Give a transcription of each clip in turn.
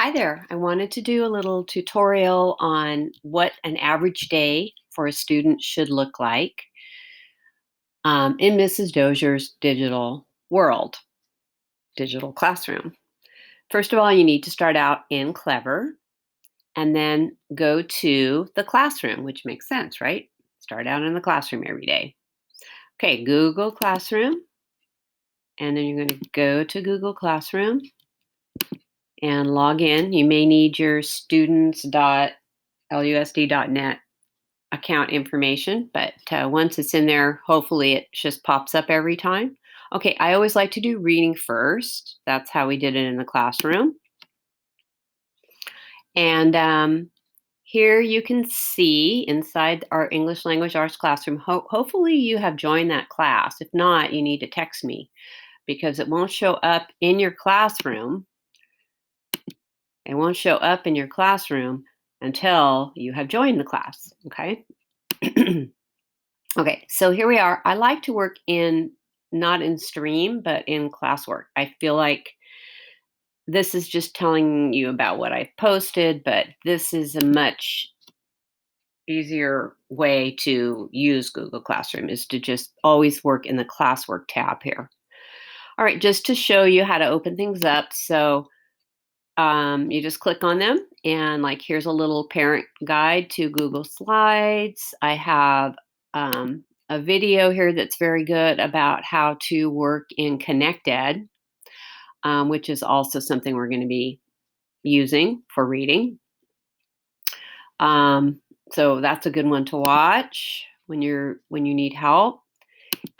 Hi there. I wanted to do a little tutorial on what an average day for a student should look like in Mrs. Dozier's digital world, digital classroom. First of all, you need to start out in Clever and then go to the classroom, which makes sense, right? Start out in the classroom every day. Okay, Google Classroom, and then you're going to go to Google Classroom and log in. You may need your students.lusd.net account information, but once it's in there, hopefully it just pops up every time. Okay, I always like to do reading first. That's how we did it in the classroom. And here you can see inside our English Language Arts classroom, hopefully you have joined that class. If not, you need to text me because it won't show up in your classroom. It won't show up in your classroom until you have joined the class, okay? Okay, so here we are. I like to work not in stream, but in classwork. I feel like this is just telling you about what I posted, but this is a much easier way to use Google Classroom is to just always work in the classwork tab here. All right, just to show you how to open things up. So you just click on them and like here's a little parent guide to Google Slides. I have a video here that's very good about how to work in ConnectEd, which is also something we're going to be using for reading. So that's a good one to watch when you need help.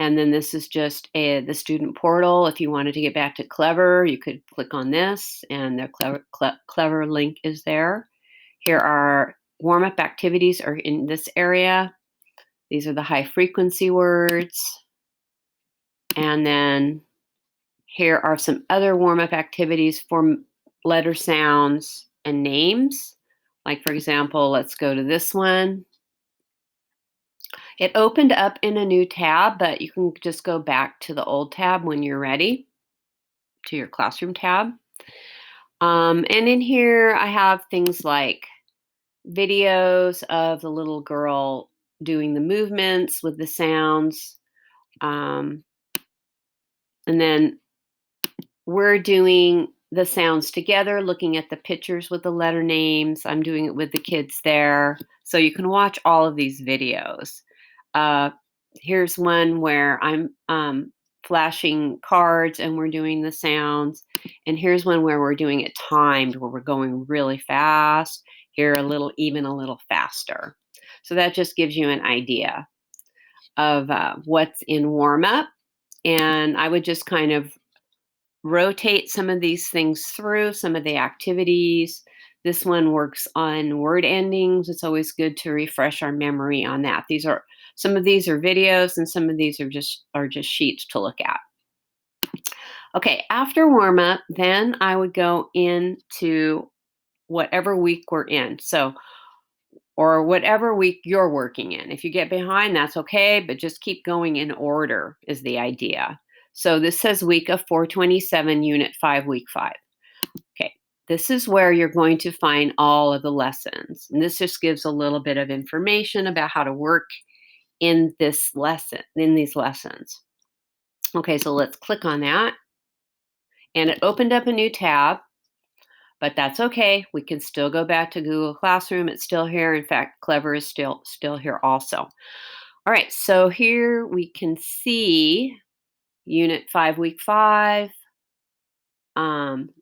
And then this is just the student portal. If you wanted to get back to Clever, you could click on this and the Clever link is there. Here are warm-up activities are in this area. These are the high frequency words. And then here are some other warm-up activities for letter sounds and names. Like for example, let's go to this one. It opened up in a new tab, but you can just go back to the old tab when you're ready, to your classroom tab. And in here, I have things like videos of the little girl doing the movements with the sounds. And then we're doing the sounds together, looking at the pictures with the letter names. I'm doing it with the kids there. So you can watch all of these videos. Here's one where I'm flashing cards and we're doing the sounds. And here's one where we're doing it timed, where we're going really fast. Here, even a little faster. So that just gives you an idea of what's in warm up. And I would just kind of rotate some of these things through, some of the activities. This one works on word endings. It's always good to refresh our memory on that. Some of these are videos and some of these are just sheets to look at. Okay, after warm up, then I would go into whatever week we're in. So, or whatever week you're working in. If you get behind, that's okay, but just keep going in order is the idea. So this says week of 427, unit 5, week 5. Okay, this is where you're going to find all of the lessons. And this just gives a little bit of information about how to work in this lesson, in these lessons. Okay, so let's click on that. And it opened up a new tab, but that's okay. We can still go back to Google Classroom. It's still here. In fact, Clever is still here also. All right, so here we can see Unit 5, Week 5,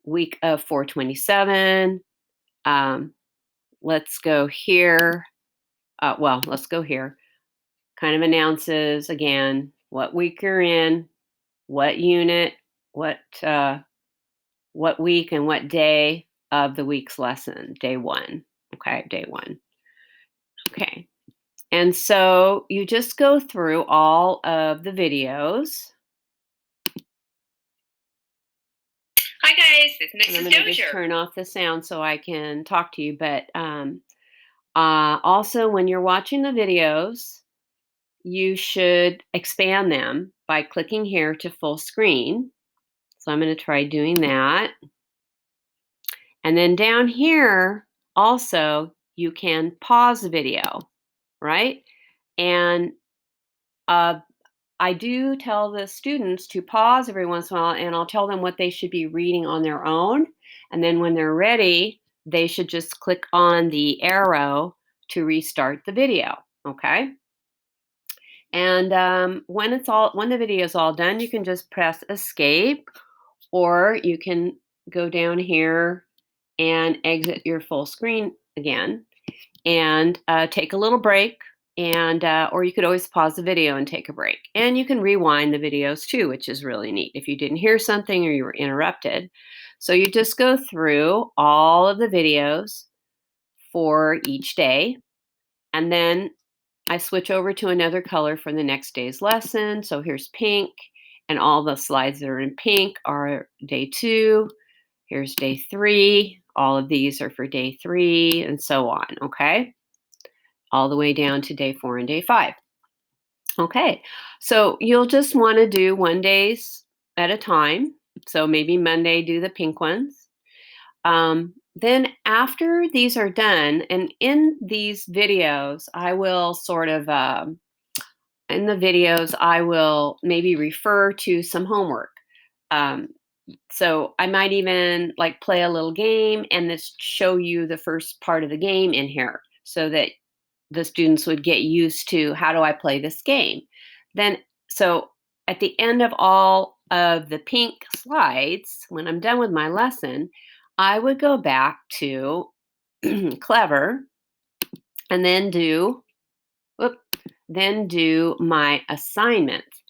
week of 427. Let's go here. Let's go here. Kind of announces again what week you're in, what unit, what week, and what day of the week's lesson. Day 1. Okay, day 1. Okay, and so you just go through all of the videos. Hi guys, it's Mrs. And I'm going to just turn off the sound so I can talk to you. But also, when you're watching the videos, you should expand them by clicking here to full screen. So I'm going to try doing that. And then down here, also, you can pause the video, right? And uh, I do tell the students to pause every once in a while, and I'll tell them what they should be reading on their own. And then when they're ready, they should just click on the arrow to restart the video. Okay. And when the video is all done, you can just press escape, or you can go down here and exit your full screen again and take a little break. And or you could always pause the video and take a break. And you can rewind the videos too, which is really neat if you didn't hear something or you were interrupted. So you just go through all of the videos for each day, and then I switch over to another color for the next day's lesson. So here's pink, and all the slides that are in pink are day 2. Here's day 3. All of these are for day 3, and so on, okay? All the way down to day 4 and day 5. Okay, so you'll just want to do one days at a time. So maybe Monday, do the pink ones. Then after these are done, and in these videos, I will sort of in the videos, I will maybe refer to some homework. Um, so I might even like play a little game and just show you the first part of the game in here so that the students would get used to how do I play this game. Then, so at the end of all of the pink slides, when I'm done with my lesson, I would go back to Clever and then whoop, then do my assignments.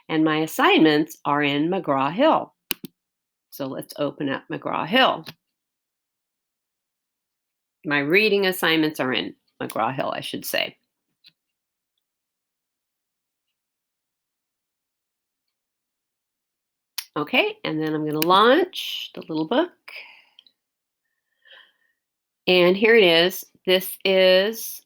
And my assignments are in McGraw-Hill. So let's open up McGraw-Hill. My reading assignments are in McGraw-Hill, I should say. Okay, and then I'm going to launch the little book. And here it is. This is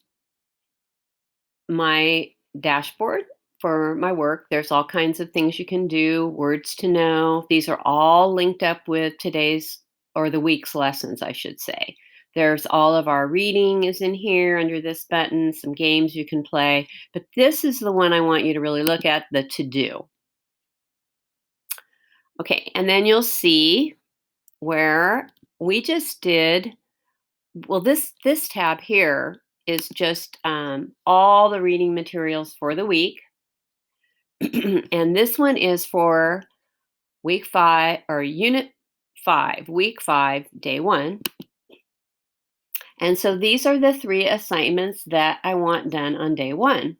my dashboard for my work. There's all kinds of things you can do, words to know. These are all linked up with today's or the week's lessons, I should say. There's all of our reading is in here under this button, some games you can play. But this is the one I want you to really look at, the to do. Okay, and then you'll see where we just did, well, this tab here is just all the reading materials for the week. And this one is for week 5 or unit 5, week 5, day 1. And so these are the 3 assignments that I want done on day 1.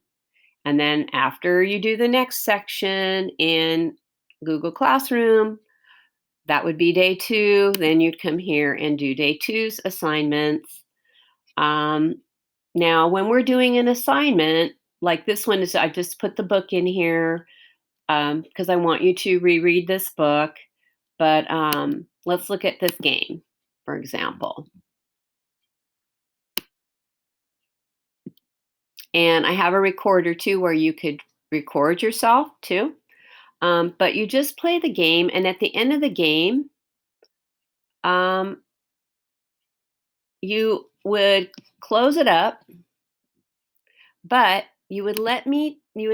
And then after you do the next section in Google Classroom, that would be day 2. Then you'd come here and do day 2's assignments. Now, when we're doing an assignment, like this one is, I just put the book in here because I want you to reread this book. But let's look at this game, for example. And I have a recorder too where you could record yourself too. But you just play the game, and at the end of the game, you would close it up, but you would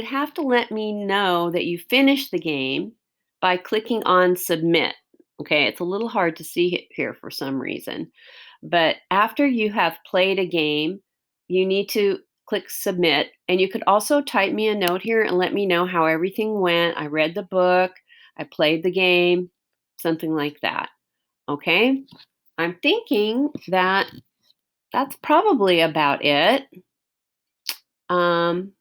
have to let me know that you finished the game by clicking on submit. Okay, it's a little hard to see it here for some reason. But after you have played a game, you need to click submit. And you could also type me a note here and let me know how everything went. I read the book, I played the game, something like that. Okay, I'm thinking that that's probably about it. Um,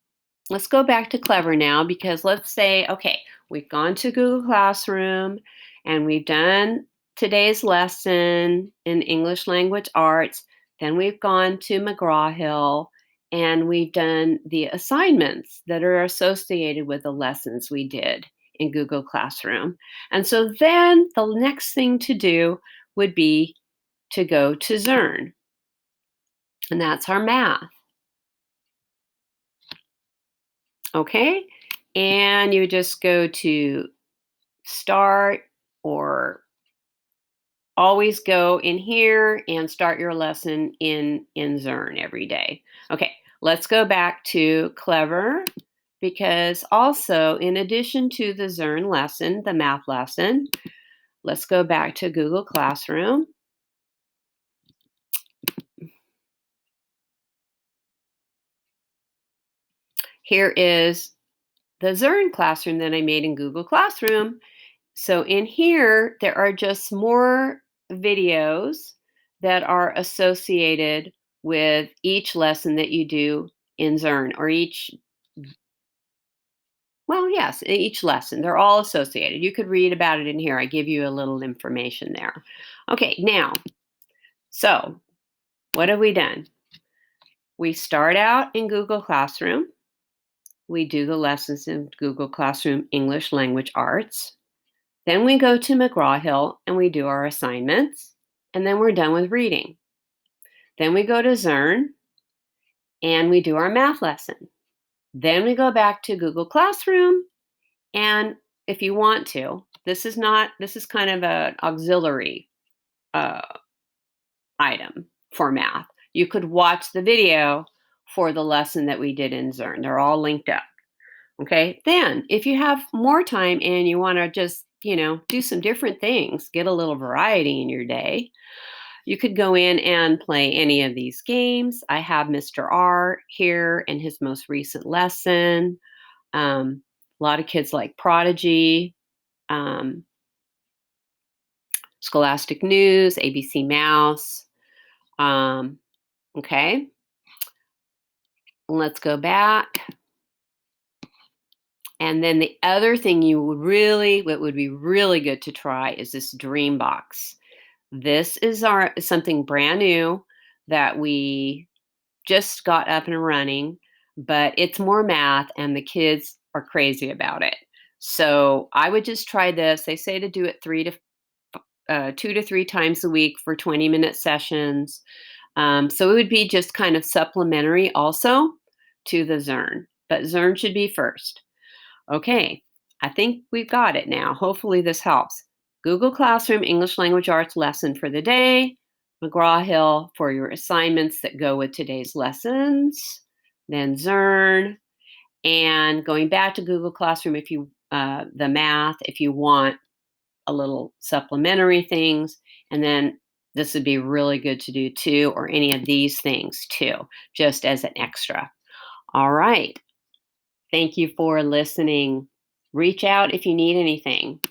let's go back to Clever now, because let's say, okay, we've gone to Google Classroom and we've done today's lesson in English Language Arts. Then we've gone to McGraw-Hill and we've done the assignments that are associated with the lessons we did in Google Classroom. And so then the next thing to do would be to go to Zern, and that's our math. Okay, and you just go to start or always go in here and start your lesson in Zern every day. Okay, let's go back to Clever, because also in addition to the Zern lesson, the math lesson, let's go back to Google Classroom. Here is the Zern classroom that I made in Google Classroom. So in here, there are just more videos that are associated with each lesson that you do in Zern, or each lesson. They're all associated. You could read about it in here. I give you a little information there. Okay, now, so what have we done? We start out in Google Classroom. We do the lessons in Google Classroom English Language Arts. Then we go to McGraw-Hill and we do our assignments, and then we're done with reading. Then we go to Zern and we do our math lesson. Then we go back to Google Classroom, and if you want to, this is kind of an auxiliary item for math. You could watch the video for the lesson that we did in Zern. They're all linked up. Okay, then if you have more time and you want to just, do some different things, get a little variety in your day, you could go in and play any of these games. I have Mr. R here in his most recent lesson. A lot of kids like Prodigy, um, Scholastic News, ABC Mouse. Okay, let's go back. And then the other thing what would be really good to try is this Dream Box. This is something brand new that we just got up and running, but it's more math and the kids are crazy about it. So I would just try this. They say to do it 2 to 3 times a week for 20-minute sessions. So it would be just kind of supplementary also to the Zern, but Zern should be first. Okay, I think we've got it now. Hopefully this helps. Google Classroom English Language Arts lesson for the day, McGraw-Hill for your assignments that go with today's lessons, then Zern, and going back to Google Classroom the math, if you want a little supplementary things, and then this would be really good to do too, or any of these things too, just as an extra. All right. Thank you for listening. Reach out if you need anything.